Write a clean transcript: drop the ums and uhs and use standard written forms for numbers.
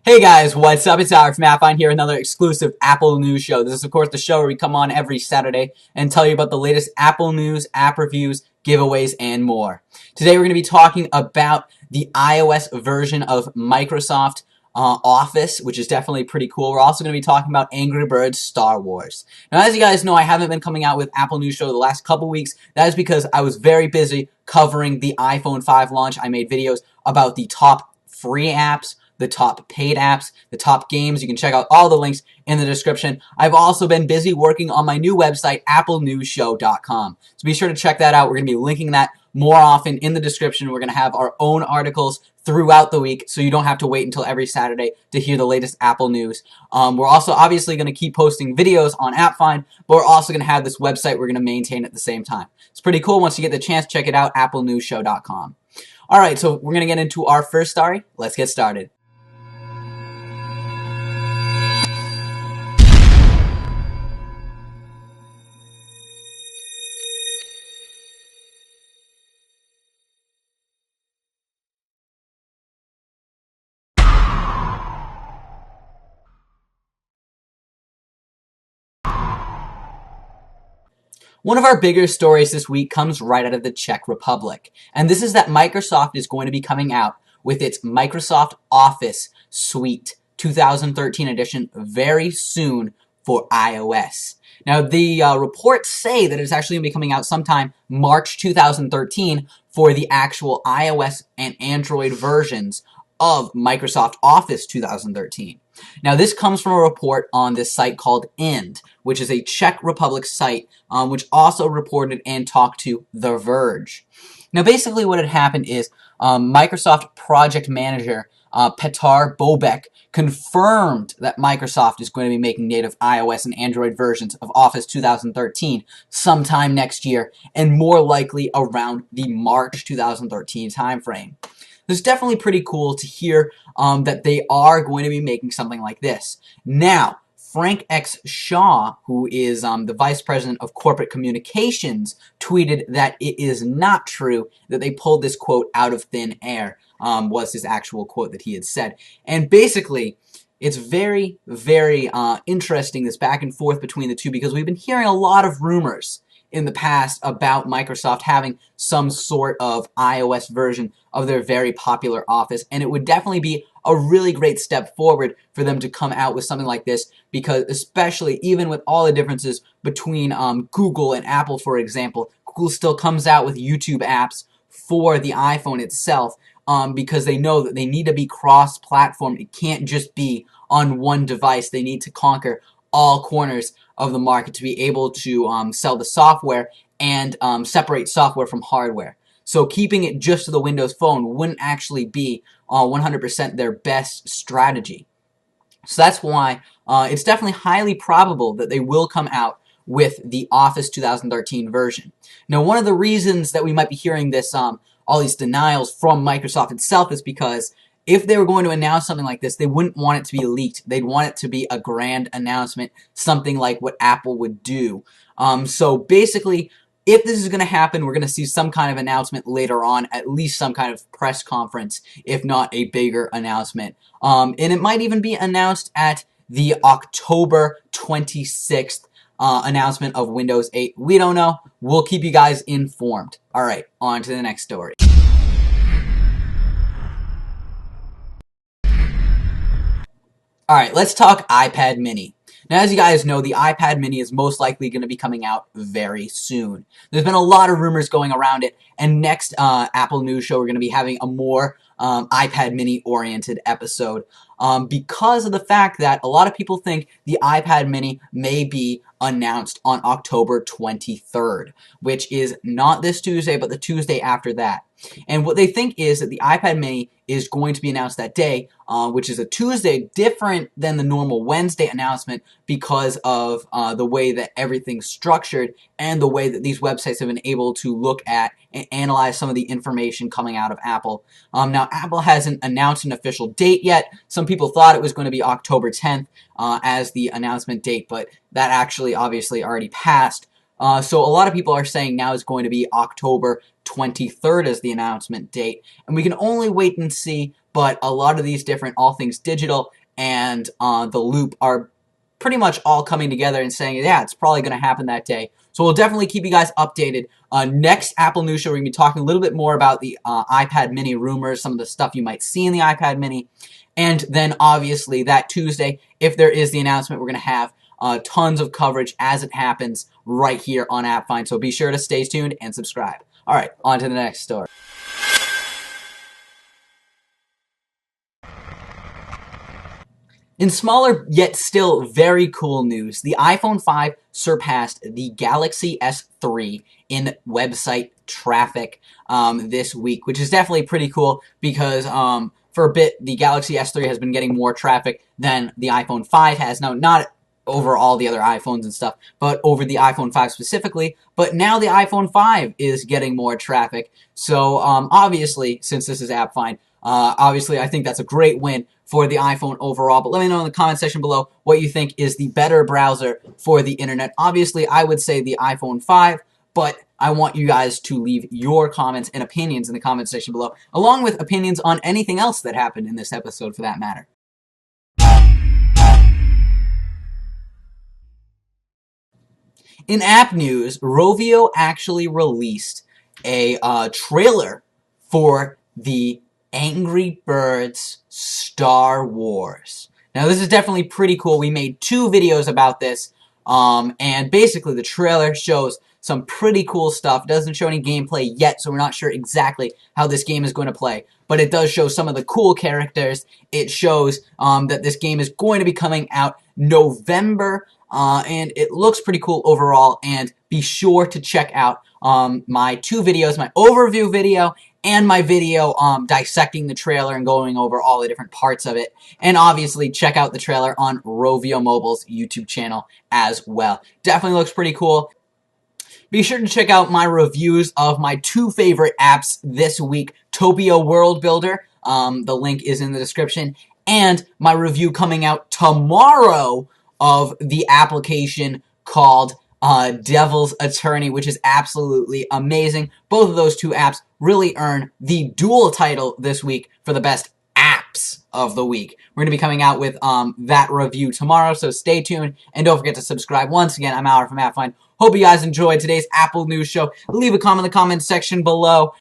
Hey guys, what's up? It's Alex from AppFind here, another exclusive Apple News show. This is, of course, the show where we come on every Saturday and tell you about the latest Apple news, app reviews, giveaways, and more. Today we're going to be talking about the iOS version of Microsoft Office, which is definitely pretty cool. We're also going to be talking about Angry Birds Star Wars. Now, as you guys know, I haven't been coming out with Apple News Show the last couple weeks. That is because I was very busy covering the iPhone 5 launch. I made videos about the top free apps, the top paid apps, the top games. You can check out all the links in the description. I've also been busy working on my new website, applenewsshow.com. So be sure to check that out. We're going to be linking that more often in the description. We're going to have our own articles throughout the week, so you don't have to wait until every Saturday to hear the latest Apple news. We're also obviously going to keep posting videos on AppFind, but we're also going to have this website we're going to maintain at the same time. It's pretty cool. Once you get the chance, check it out, applenewsshow.com. All right, so we're going to get into our first story. Let's get started. One of our bigger stories this week comes right out of the Czech Republic, and this is that Microsoft is going to be coming out with its Microsoft Office Suite 2013 edition very soon for iOS. Now, the reports say that it's actually going to be coming out sometime March 2013 for the actual iOS and Android versions of Microsoft Office 2013. Now, this comes from a report on this site called Ind, which is a Czech Republic site, which also reported and talked to The Verge. Now, basically what had happened is Microsoft project manager Petar Bobek confirmed that Microsoft is going to be making native iOS and Android versions of Office 2013 sometime next year, and more likely around the March 2013 timeframe. It's definitely pretty cool to hear that they are going to be making something like this. Now, Frank X. Shaw, who is the Vice President of Corporate Communications, tweeted that it is not true that they pulled this quote out of thin air, was his actual quote that he had said. And basically, it's very, very interesting, this back and forth between the two, because we've been hearing a lot of rumors in the past about Microsoft having some sort of iOS version of their very popular Office, and it would definitely be a really great step forward for them to come out with something like this, because especially even with all the differences between Google and Apple, for example, Google still comes out with YouTube apps for the iPhone itself, because they know that they need to be cross-platform. It can't just be on one device. They need to conquer all corners of the market to be able to sell the software and separate software from hardware. So keeping it just to the Windows Phone wouldn't actually be 100% their best strategy. So that's why it's definitely highly probable that they will come out with the Office 2013 version. Now, one of the reasons that we might be hearing this, all these denials from Microsoft itself, is because if they were going to announce something like this, they wouldn't want it to be leaked. They'd want it to be a grand announcement, something like what Apple would do. So basically, if this is going to happen, we're going to see some kind of announcement later on, at least some kind of press conference, if not a bigger announcement. And it might even be announced at the October 26th announcement of Windows 8. We don't know. We'll keep you guys informed. All right, on to the next story. All right, let's talk iPad mini. Now, as you guys know, the iPad mini is most likely going to be coming out very soon. There's been a lot of rumors going around it, and next Apple News Show, we're going to be having a more iPad mini-oriented episode because of the fact that a lot of people think the iPad mini may be announced on October 23rd, which is not this Tuesday, but the Tuesday after that. And what they think is that the iPad mini is going to be announced that day, which is a Tuesday, different than the normal Wednesday announcement because of the way that everything's structured and the way that these websites have been able to look at and analyze some of the information coming out of Apple. Now, Apple hasn't announced an official date yet. Some people thought it was going to be October 10th as the announcement date, but that actually obviously already passed. So a lot of people are saying now is going to be October 23rd as the announcement date. And we can only wait and see, but a lot of these different All Things Digital and The Loop are pretty much all coming together and saying, yeah, it's probably going to happen that day. So we'll definitely keep you guys updated. Next Apple News Show, we're going to be talking a little bit more about the iPad mini rumors, some of the stuff you might see in the iPad mini. And then, obviously, that Tuesday, if there is the announcement, we're going to have tons of coverage as it happens right here on AppFind. So be sure to stay tuned and subscribe. All right, on to the next story. In smaller yet still very cool news, the iPhone 5 surpassed the Galaxy S3 in website traffic this week, which is definitely pretty cool because for a bit the Galaxy S3 has been getting more traffic than the iPhone 5 has. Now, not over all the other iPhones and stuff, but over the iPhone 5 specifically. But now the iPhone 5 is getting more traffic. So obviously, since this is AppFind, obviously I think that's a great win for the iPhone overall. But let me know in the comment section below what you think is the better browser for the internet. Obviously, I would say the iPhone 5, but I want you guys to leave your comments and opinions in the comment section below, along with opinions on anything else that happened in this episode for that matter. In app news, Rovio actually released a trailer for the Angry Birds Star Wars. Now, this is definitely pretty cool. We made 2 videos about this, and basically the trailer shows some pretty cool stuff. It doesn't show any gameplay yet, so we're not sure exactly how this game is going to play, but it does show some of the cool characters. It shows that this game is going to be coming out November, and it looks pretty cool overall. And be sure to check out my 2 videos, my overview video and my video dissecting the trailer and going over all the different parts of it. And obviously check out the trailer on Rovio Mobile's YouTube channel as well. Definitely looks pretty cool. Be sure to check out my reviews of my 2 favorite apps this week, Topio World Builder. The link is in the description. And my review coming out tomorrow of the application called Devil's Attorney, which is absolutely amazing. Both of those 2 apps really earn the dual title this week for the best apps of the week. We're going to be coming out with that review tomorrow, so stay tuned, and don't forget to subscribe. Once again, I'm Howard from AppFind. Hope you guys enjoyed today's Apple News Show. Leave a comment in the comments section below.